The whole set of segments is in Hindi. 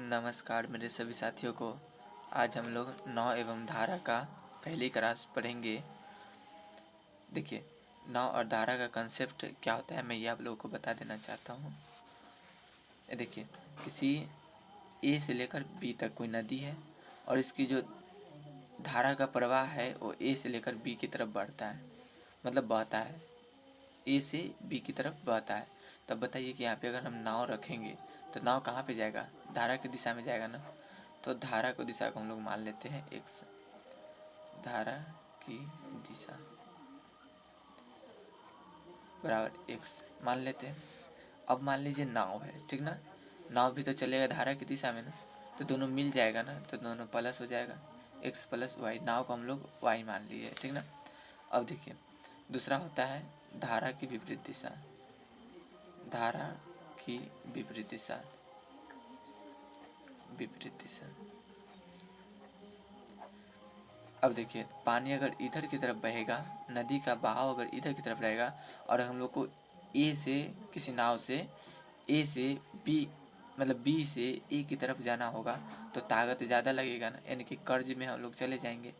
नमस्कार मेरे सभी साथियों को। आज हम लोग नौ एवं धारा का पहली क्लास पढ़ेंगे। देखिए, नौ और धारा का कंसेप्ट क्या होता है मैं ये आप लोगों को बता देना चाहता हूँ। देखिए, किसी ए से लेकर बी तक कोई नदी है और इसकी जो धारा का प्रवाह है वो ए से लेकर बी की तरफ बढ़ता है, मतलब बहता है, ए से बी की तरफ बहता है। तब बताइए कि यहाँ पे अगर हम नाव रखेंगे तो नाव कहाँ पे जाएगा? धारा की दिशा में जाएगा ना। तो धारा को दिशा को हम लोग मान लेते हैं एक्स, धारा की दिशा बराबर एक्स मान लेते हैं। अब मान लीजिए नाव है, ठीक ना। नाव भी तो चलेगा धारा की दिशा में ना, तो दोनों मिल जाएगा ना, तो दोनों प्लस हो जाएगा, एक्स प्लस वाई। नाव को हम लोग वाई मान लिए, ठीक ना। अब देखिए, दूसरा होता है धारा की विपरीत दिशा। धारा की विपरीत दिशा, विपरीत दिशा। अब देखिए, पानी अगर इधर की तरफ बहेगा, नदी का बहाव अगर इधर की तरफ रहेगा और हम लोग को ए से किसी नाव से ए से बी मतलब बी से ए की तरफ जाना होगा तो ताकत ज़्यादा लगेगा ना, यानी कि कर्ज में हम लोग चले जाएंगे।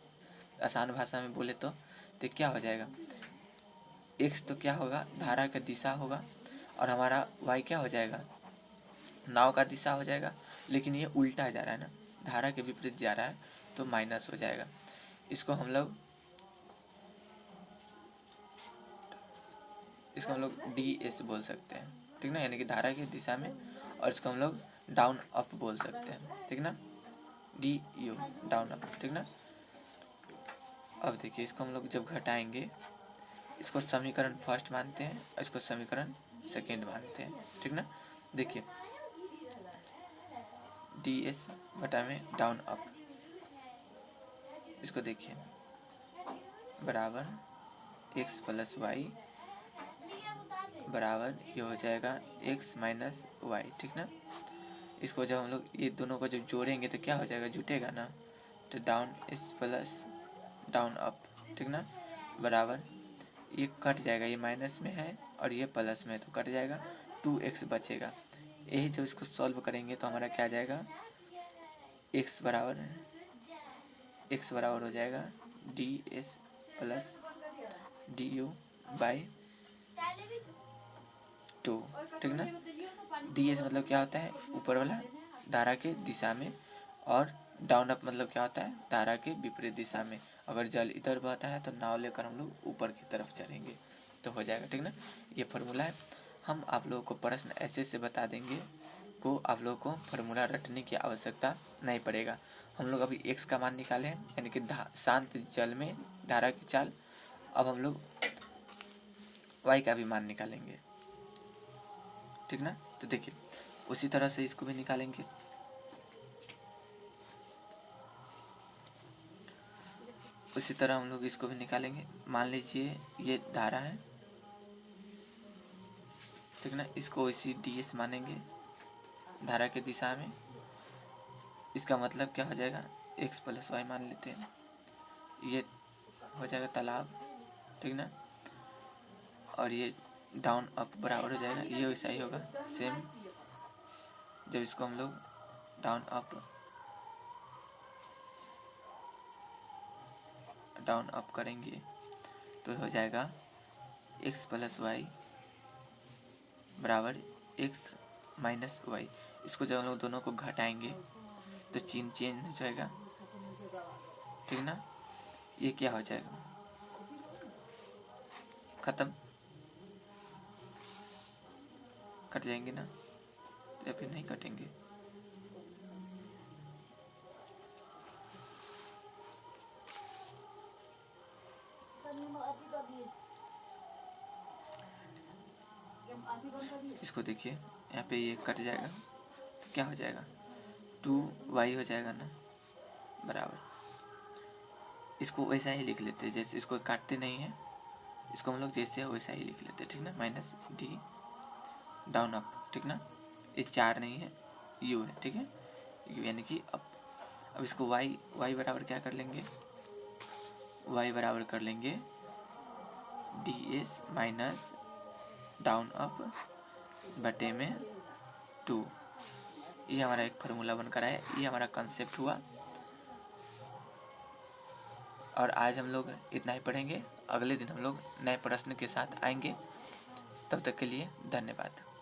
आसान भाषा में बोले तो क्या हो जाएगा? एक्स तो क्या होगा? धारा का दिशा होगा और हमारा वाई क्या हो जाएगा? नाव का दिशा हो जाएगा। लेकिन ये उल्टा जा रहा है ना, धारा के विपरीत जा रहा है, तो माइनस हो जाएगा। इसको हम लोग डी एस बोल सकते हैं, ठीक ना, यानी कि धारा की दिशा में। और इसको हम लोग डाउन अप बोल सकते हैं, ठीक ना, डी यू डाउन अप, ठीक ना। अब देखिए, इसको हम लोग जब घटाएंगे, इसको समीकरण फर्स्ट मानते हैं, इसको समीकरण सेकेंड मानते हैं, ठीक ना। देखिए, डी एस बटा में डाउन अप, इसको देखिए बराबर एक्स प्लस वाई बराबर ये हो जाएगा एक्स माइनस वाई, ठीक ना। इसको जब हम लोग ये दोनों को जब जोड़ेंगे तो क्या हो जाएगा? जुटेगा ना, तो down S plus down up, ठीक ना, बराबर ये कट जाएगा, ये माइनस में है और ये प्लस में है तो कट जाएगा, 2x बचेगा। यही जब इसको सॉल्व करेंगे तो हमारा क्या जाएगा? x बराबर हो जाएगा D S plus D you by 2, ठीक ना। डी एस मतलब क्या होता है? ऊपर वाला धारा के दिशा में, और डाउन अप मतलब क्या होता है? धारा के विपरीत दिशा में। अगर जल इधर बहता है तो नाव लेकर हम लोग ऊपर की तरफ चलेंगे तो हो जाएगा, ठीक ना। ये फार्मूला है। हम आप लोगों को प्रश्न ऐसे से बता देंगे को आप लोगों को फार्मूला रटने की आवश्यकता नहीं पड़ेगा। हम लोग अभी एक्स का मान निकाले हैं, यानी कि शांत जल में धारा की चाल। अब हम लोग वाई का भी मान निकालेंगे, ठीक ना। तो देखिए, उसी तरह से इसको भी निकालेंगे। उसी तरह हम लोग इसको भी निकालेंगे। मान लीजिए ये धारा है, ठीक ना, इसको इसी डी एस मानेंगे धारा के दिशा में। इसका मतलब क्या हो जाएगा? एक्स प्लस वाई मान लेते हैं, ये हो जाएगा तालाब, ठीक ना। और ये डाउन अप बराबर हो जाएगा, ये वैसा ही होगा सेम। जब इसको हम लोग डाउन अप करेंगे तो हो जाएगा एक्स प्लस वाई बराबर एक्स माइनस वाई। इसको जब हम लोग दोनों को घटाएंगे तो चिन्ह चेंज हो जाएगा, ठीक ना। ये क्या हो जाएगा? खत्म, कट जाएंगे ना, या फिर नहीं कटेंगे? इसको देखिए, यहाँ पे ये कट जाएगा तो क्या हो जाएगा? 2y हो जाएगा ना, बराबर। इसको वैसा ही लिख लेते हैं, जैसे इसको काटते नहीं है, इसको हम लोग जैसे है वैसा ही लिख लेते हैं, ठीक ना। माइनस डी डाउन अप, ठीक ना। ये 4 नहीं है, यू है, ठीक है, यू यानी कि अब इसको y बराबर क्या कर लेंगे? y बराबर कर लेंगे D S minus down up बटे में 2, ये हमारा एक फार्मूला बनकर आया, ये हमारा कंसेप्ट हुआ। और आज हम लोग इतना ही पढ़ेंगे। अगले दिन हम लोग नए प्रश्न के साथ आएंगे। तब तक के लिए धन्यवाद।